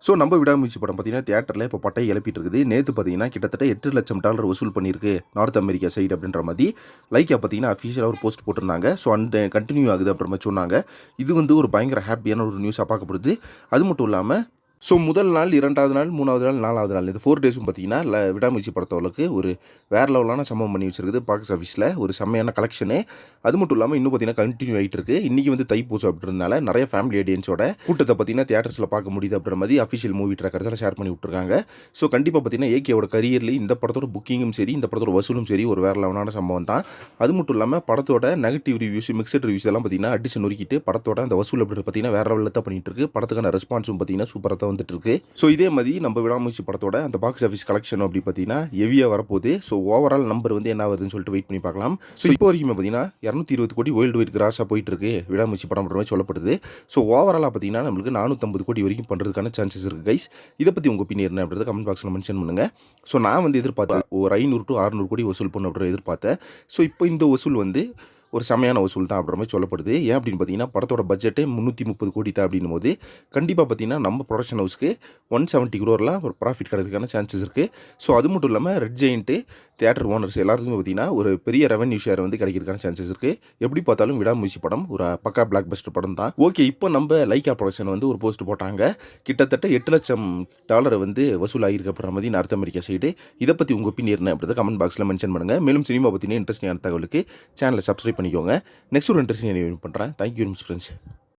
So நம்ம விடாமுயற்சி படம் பார்த்தீங்கன்னா, தியேட்டர்ல இப்போ பட்டைய கிளப்பிட்டு இருக்குது. நேத்து பார்த்தீங்கன்னா, கிட்டத்தட்ட $8,00,000 வசூல் பண்ணியிருக்கு. நார்த் அமெரிக்கா சைடு அப்படின்ற மாரி லைக்கா பார்த்தீங்கன்னா, அஃபிஷியலா ஒரு போஸ்ட் போட்டிருந்தாங்க. ஸோ அந்த கன்டின்யூ ஆகுது அப்படின்ற மாரி சொன்னாங்க. இது வந்து ஒரு பயங்கர ஹேப்பியான ஒரு நியூஸா பார்க்கப்படுது. அது மட்டும் இல்லாம ஸோ முதல் நாள், 2வது நாள், 3வது நாள், 4வது நாள் இந்த 4 டேஸும் பார்த்தீங்கன்னா, விடாமுயற்சி படத்தவர்களுக்கு ஒரு வேற லெவலான சம்பவம் பண்ணி வச்சிருக்குது பாக்ஸ் ஆஃபீஸில. ஒரு செம்மையான கலெக்ஷனு. அது மட்டும் இல்லாம இன்னும் பார்த்தீங்கன்னா, கன்டின்யூ ஆயிட்டு இருக்கு. இன்னைக்கு வந்து தைப்பூசம் அப்படின்றதுனால நெறைய ஃபேமிலி ஆடியன்ஸோட கூட்டத்த பார்த்தீங்கன்னா, தியேட்டர்ஸ்ல பார்க்க முடியுது அப்படின்ற மாரி அஃபிஷியல் மூவி ட்ராக்கர்ஸ்ல ஷேர் பண்ணி விட்டுருக்காங்க. ஸோ கண்டிப்பா பார்த்தீங்கன்னா, ஏகேவோட கரியர்ல இந்த படத்தோட புக்கிங்கும் சரி, இந்த படத்தோட வசூலும் சரி ஒரு வேற லெவலான சம்பவம் தான். அது மட்டும் இல்லாம படத்தோட நெகட்டிவ் ரிவ்யூஸ், மிக்ஸ்ட் ரிவ்யூஸ் எல்லாம் பார்த்தீங்கன்னா, அடிச்சு நொறுக்கிட்டு படத்தோட அந்த வசூல் அப்படின்றது பார்த்தீங்கன்னா, வேற லெவல்ல தான் பண்ணிட்டு இருக்கு. படத்துக்கான ரெஸ்பான்ஸும் பார்த்தீங்கன்னா, சூப்பரா தான் வந்துட்டு இருக்கு. ஸோ இதே மாதிரி நம்ம விடாமுயற்சி படத்தோட அந்த பாக்ஸ் ஆஃபீஸ் கலெக்ஷன் அப்படி பார்த்தீங்கன்னா ஹெவியா வரப்போகுது. ஸோ ஓவரால் நம்பர் வந்து என்ன வருதுன்னு சொல்லிட்டு வெயிட் பண்ணி பார்க்கலாம். ஸோ இப்போ வரைக்குமே பார்த்தீங்கன்னா 220 கோடி வேர்ல்டு வைட் கிராஸாக போயிட்டு இருக்கு விடாமுயற்சி படம் மாதிரி சொல்லப்படுது. ஸோ ஓவராலாக பார்த்தீங்கன்னா நம்மளுக்கு 450 கோடி வரைக்கும் பண்ணுறதுக்கான சான்சஸ் இருக்குது கைஸ். இதை பற்றி உங்கள் ஒப்பீனியன் என்ன அப்படின்றத கமெண்ட் பாக்ஸில் மென்ஷன் பண்ணுங்க. ஸோ நான் வந்து எதிர்பார்த்தேன் ஒரு 500 to 600 கோடி வசூல் பண்ண அப்படின்னு எதிர்பார்த்தேன். ஸோ இப்போ இந்த வசூல் வந்து ஒரு செம்மையான வசூல் தான் அப்படின்ற மாதிரி சொல்லப்படுது. ஏன் அப்படின்னு பார்த்தீங்கன்னா படத்தோட பட்ஜெட்டே 330 கோடி தான் அப்படின்னும் போது கண்டிப்பாக பார்த்தீங்கன்னா நம்ம ப்ரொடக்ஷன் ஹவுஸ்க்கு 170 crore ஒரு ப்ராஃபிட் கிடைக்கிறதுக்கான சான்சஸ் இருக்குது. ஸோ அது மட்டும் இல்லாமல் ரெட் ஜெயிண்ட்டு தியேட்டர் ஓனர்ஸ் எல்லாத்துக்குமே பார்த்தீங்கன்னா ஒரு பெரிய ரெவன்யூ ஷேர் வந்து கிடைக்கிறதுக்கான சான்சஸ் இருக்குது. எப்படி பார்த்தாலும் விடாமுயற்சி படம் ஒரு பக்கா பிளாக் பஸ்டர் படம் தான். ஓகே, இப்போ நம்ம லைக்கா ப்ரொடக்ஷன் வந்து ஒரு போஸ்ட் போட்டாங்க. கிட்டத்தட்ட $8,00,000 வந்து வசூல் ஆகிருக்கு அப்படின்ற மாதிரி நார்த் அமெரிக்கா சைடு. இதை பற்றி உங்கள் ஒப்பீனியன் என்ன அப்படின்றத கமெண்ட் பாக்ஸில் மென்ஷன் பண்ணுங்கள். மேலும் சினிமா பற்றின இன்ட்ரெஸ்டிங்கான தகவலுக்கு சேனலை சப்ஸ்கிரைப் பண்ணிக்கோங்க. நெக்ஸ்ட் ஒரு இன்ட்ரெஸ்டிங் பண்ணுறேன். Thank you very much friends.